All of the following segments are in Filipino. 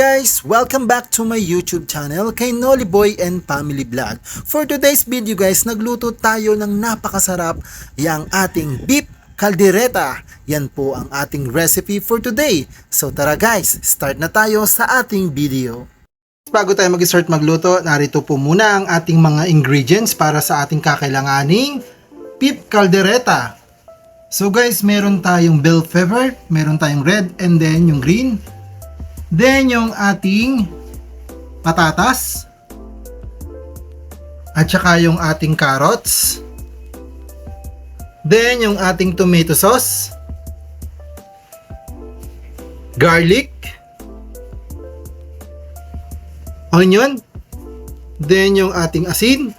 guys! Welcome back to my YouTube channel kay Nolly Boy and Family Vlog. For today's video guys, nagluto tayo ng napakasarap yang ating beef caldereta. Yan po ang ating recipe for today. So tara guys, start na tayo sa ating video. Bago tayo mag-start magluto, narito po muna ang ating mga ingredients para sa ating kakailanganing beef caldereta. So guys, meron tayong bell pepper, meron tayong red, and then yung green. Then yung ating patatas. At saka yung ating carrots. Then yung ating tomato sauce. Garlic. Onion. Then yung ating asin.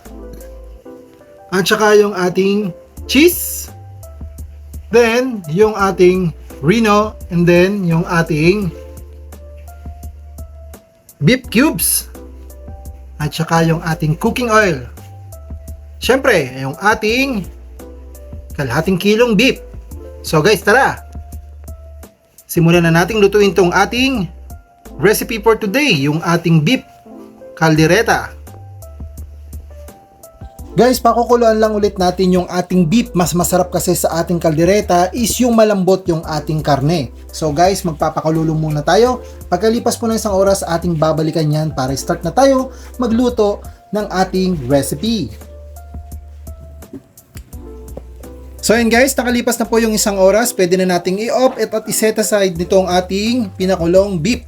At saka yung ating cheese. Then yung ating Reno. And then yung ating beef cubes at saka yung ating cooking oil. Syempre, yung ating kalahating kilong beef. So guys, tara! Simulan na nating lutuin tong ating recipe for today, yung ating beef caldereta. Guys, pakukuluan lang ulit natin yung ating beef. Mas masarap kasi sa ating caldereta is yung malambot yung ating karne. So guys, magpapakulo muna tayo. Pagkalipas po ng isang oras, ating babalikan yan para start na tayo magluto ng ating recipe. So yun guys, nakalipas na po yung isang oras. Pwede na nating i-off at i-set aside nitong ating pinakulong beef.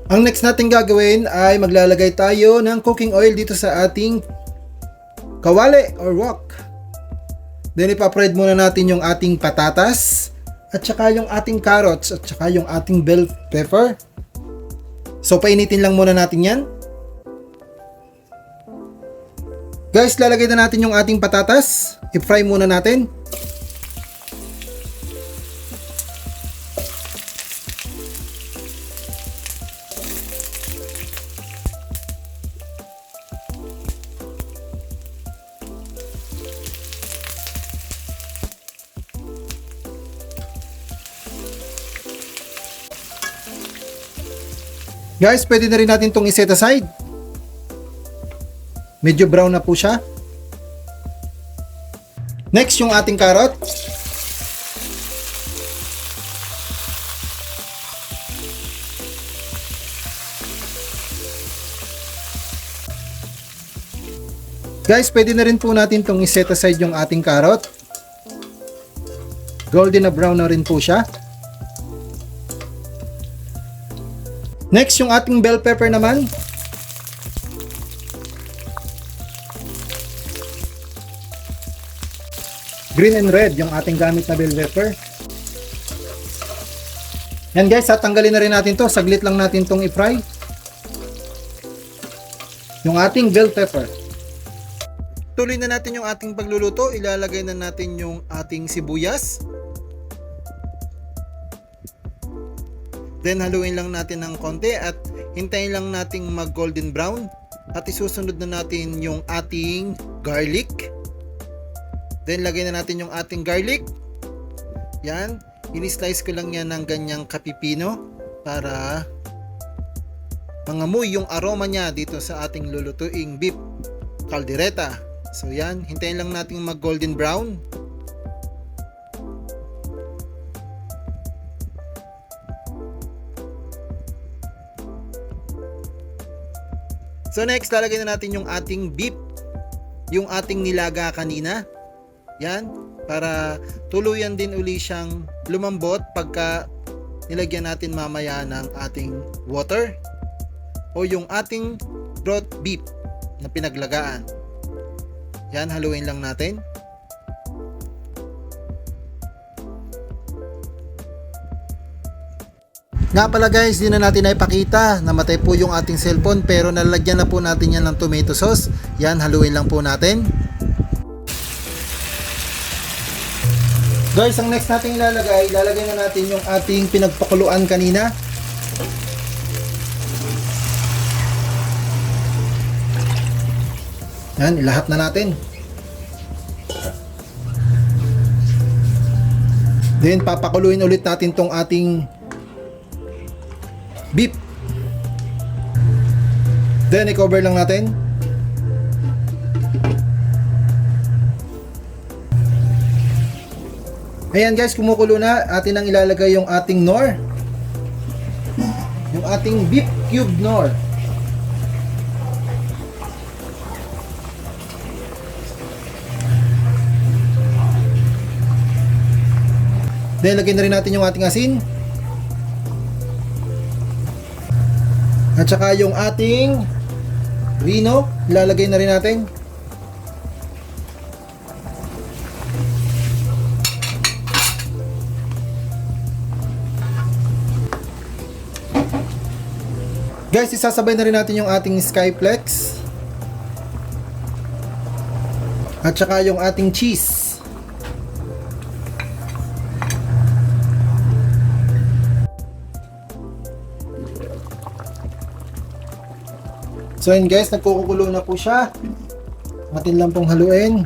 Ang next natin gagawin ay maglalagay tayo ng cooking oil dito sa ating kawali or wok. Then ipapride muna natin yung ating patatas at saka yung ating carrots at saka yung ating bell pepper. So painitin lang muna natin yan. Guys, lalagay na natin yung ating patatas. I-fry muna natin. Guys, pwede na rin natin itong i-set aside. Medyo brown na po siya. Next, yung ating carrot. Guys, pwede na rin po natin itong i-set aside yung ating carrot. Golden na brown na rin po siya. Next, yung ating bell pepper naman. Green and red yung ating gamit na bell pepper. Yan guys, tatanggalin na rin natin to. Saglit lang natin tong i-fry. Yung ating bell pepper. Tuloy na natin yung ating pagluluto. Ilalagay na natin yung ating sibuyas. Then haluin lang natin ng konti at hintayin lang nating mag golden brown at isusunod na natin yung ating garlic. Then lagay na natin yung ating garlic. Yan, ini-slice ko lang yan ng ganyang kapipino para mangamoy yung aroma niya dito sa ating lulutuing beef caldereta. So yan, hintayin lang nating mag golden brown. So next, lalagay na natin yung ating beef, yung ating nilaga kanina. Yan, para tuluyan din uli siyang lumambot pagka nilagyan natin mamaya ng ating water o yung ating broth beef na pinaglagaan. Yan, haluin lang natin. Nga pala guys, di na natin naipakita, namatay po yung ating cellphone pero nalagyan na po natin yan ng tomato sauce. Yan, haluin lang po natin. Guys, ang next natin ilalagay na natin yung ating pinagpakuluan kanina. Yan, ilahat na natin. Then papakuluin ulit natin tong ating beef. Then i-cover lang natin. Ayan guys, kumukulo na. Atin ang ilalagay yung ating Knorr. Yung ating beef cube Knorr. Then lagyan na rin natin yung ating asin. At saka yung ating vino, ilalagay na rin natin. Guys, isasabay na rin natin yung ating Skyflex. At saka yung ating cheese. So yun guys, nagkukulo na po siya. Atin lang pong haluin.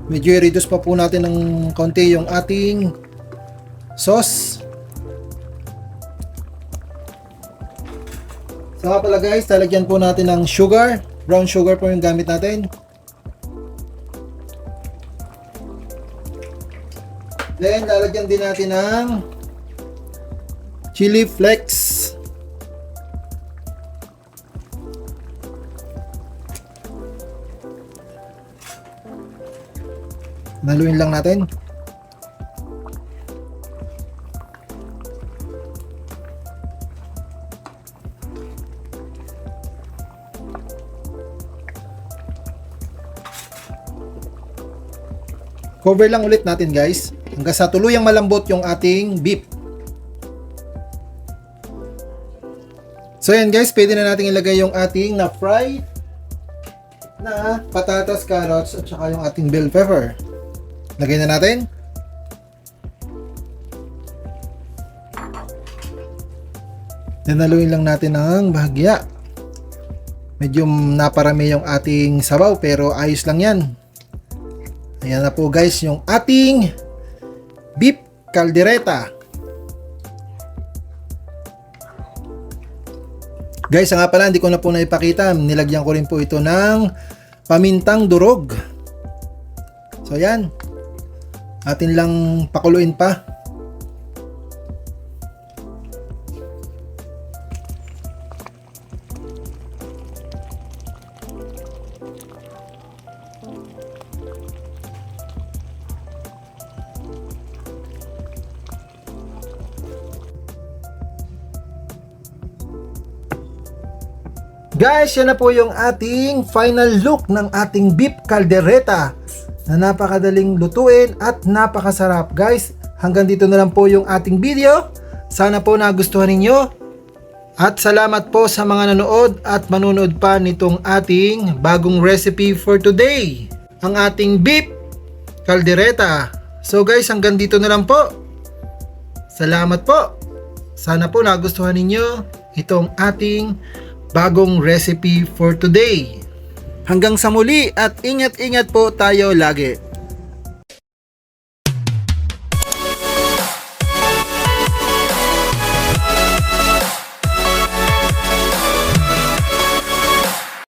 Medyo i-reduce pa po natin ng konti yung ating sauce. So nga pala guys, talagyan po natin ng sugar. Brown sugar po yung gamit natin. Then lalagyan din natin ng chili flakes. Naluin lang natin. Cover lang ulit natin guys hanggang sa tuluyang malambot yung ating beef. So yan guys, pwede na natin ilagay yung ating na-fry na patatas, carrots at saka yung ating bell pepper. Lagay na natin. Naluin lang natin ng bahagya. Medyo naparami yung ating sabaw pero ayos lang yan. Ayan na po guys yung ating beef caldereta. Guys, nga pala hindi ko na po naipakita. Nilagyan ko rin po ito ng pamintang durog. So ayan. Atin lang pakuluin pa. Guys, yan na po yung ating final look ng ating beef caldereta na napakadaling lutuin at napakasarap. Guys, hanggang dito na lang po yung ating video. Sana po nagustuhan ninyo. At salamat po sa mga nanood at manunood pa nitong ating bagong recipe for today. Ang ating beef caldereta. So guys, hanggang dito na lang po. Salamat po. Sana po nagustuhan ninyo itong ating bagong recipe for today. Hanggang sa muli at ingat-ingat po tayo lagi.